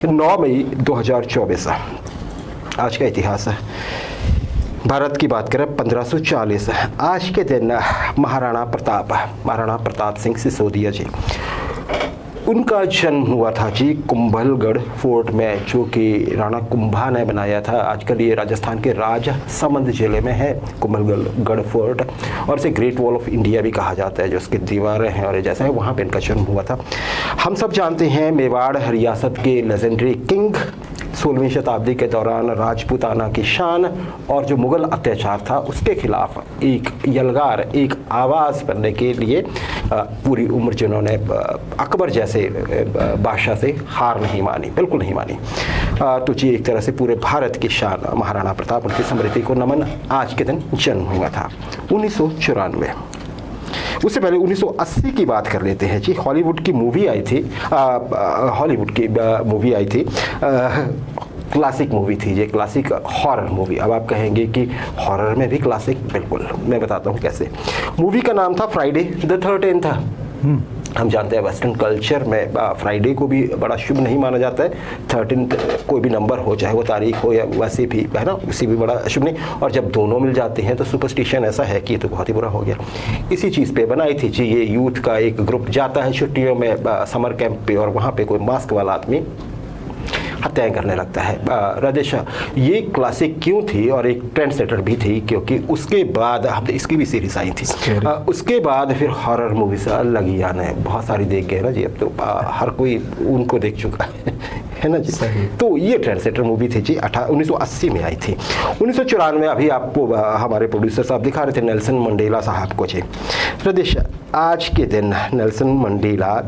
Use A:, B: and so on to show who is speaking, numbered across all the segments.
A: 9 मई 2024 आज का इतिहास है। भारत की बात करें 1540 आज के दिन महाराणा प्रताप सिंह सिसोदिया जी, उनका जन्म हुआ था जी कुंभलगढ़ फोर्ट में, जो कि राणा कुंभा ने बनाया था। आजकल ये राजस्थान के राजसमंद जिले में है कुंभलगढ़ फोर्ट, और इसे ग्रेट वॉल ऑफ इंडिया भी कहा जाता है, जो उसकी दीवारें हैं और जैसा है, वहाँ पे इनका जन्म हुआ था। हम सब जानते हैं मेवाड़ रियासत के लेजेंडरी किंग 16वीं शताब्दी के दौरान राजपूताना की शान और जो मुगल अत्याचार था उसके खिलाफ एक यलगार, एक आवाज़ बनने के लिए पूरी उम्र जिन्होंने अकबर जैसे बादशाह से हार नहीं मानी, बिल्कुल नहीं मानी। तो जी एक तरह से पूरे भारत की शान महाराणा प्रताप, उनकी स्मृति को नमन। आज के दिन जन्म हुआ था 1994। उससे पहले 1980 की बात कर लेते हैं जी। हॉलीवुड की मूवी आई थी, क्लासिक मूवी थी ये, क्लासिक हॉरर मूवी। अब आप कहेंगे कि हॉरर में भी क्लासिक, बिल्कुल, मैं बताता हूँ कैसे। मूवी का नाम था फ्राइडे द 13th। हम जानते हैं वेस्टर्न कल्चर में फ्राइडे को भी बड़ा शुभ नहीं माना जाता है। 13 कोई भी नंबर हो, चाहे वो तारीख हो या वैसे भी, है ना, उसी भी बड़ा शुभ नहीं। और जब दोनों मिल जाते हैं तो सुपरस्टिशन ऐसा है कि ये तो बहुत ही बुरा हो गया। इसी चीज़ पे बनाई थी जी। ये यूथ का एक ग्रुप जाता है छुट्टियों में समर कैंप पे, और वहाँ पे कोई मास्क वाला आदमी हत्याएं करने लगता है। राधेशा, ये क्लासिक क्यों थी और एक ट्रेंड सेटर भी थी, क्योंकि उसके बाद इसकी भी सीरीज आई थी। उसके बाद फिर हॉरर मूवीज लगी आने, बहुत सारी देख गए ना जी। अब तो हर कोई उनको देख चुका है ना जी। तो ये ट्रेंड सेटर मूवी थी जी, 1980 में आई थी। 1994 अभी आपको हमारे प्रोड्यूसर साहब दिखा रहे थे नेल्सन मंडेला साहब को जी। राधेशा, आज के दिन नेल्सन मंडेला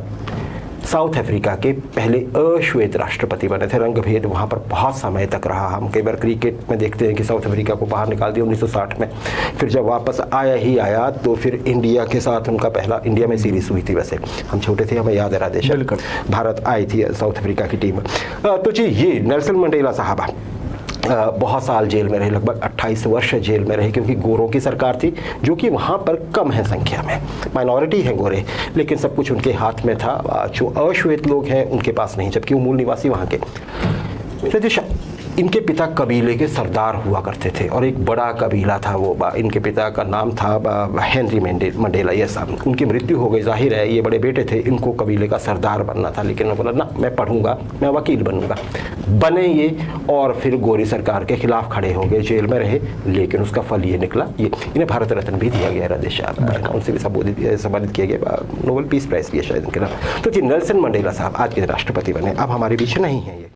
A: साउथ अफ्रीका के पहले अश्वेत राष्ट्रपति बने थे। रंग भेद वहाँ पर बहुत समय तक रहा। हम कई बार क्रिकेट में देखते हैं कि साउथ अफ्रीका को बाहर निकाल दिया 1960 में, फिर जब वापस आया तो फिर इंडिया के साथ उनका पहला इंडिया में सीरीज हुई थी। वैसे हम छोटे थे, हमें याद है राधेश, भारत आई थी साउथ अफ्रीका की टीम। तो जी ये नेल्सन मंडेला साहब बहुत साल जेल में रहे, लगभग 28 वर्ष जेल में रहे, क्योंकि गोरों की सरकार थी, जो कि वहाँ पर कम है संख्या में, माइनॉरिटी हैं गोरे, लेकिन सब कुछ उनके हाथ में था। जो अश्वेत लोग हैं उनके पास नहीं, जबकि वो मूल निवासी वहाँ के। इनके पिता कबीले के सरदार हुआ करते थे, और एक बड़ा कबीला था वो। इनके पिता का नाम था हेनरी मंडेला। ये साहब, उनकी मृत्यु हो गई, जाहिर है ये बड़े बेटे थे, इनको कबीले का सरदार बनना था, लेकिन उन्होंने बोला ना, मैं पढ़ूंगा, मैं वकील बनूंगा। बने ये, और फिर गोरी सरकार के खिलाफ खड़े हो गए, जेल में रहे, लेकिन उसका फल ये निकला। ये इन्हें भारत रत्न भी दिया गया, राधेश, उनसे भी सम्मानित किया गया, नोबेल पीस प्राइज दिया शायद इनके नाम। तो जी नेल्सन मंडेला साहब आज के राष्ट्रपति बने, अब हमारे बीच नहीं है ये।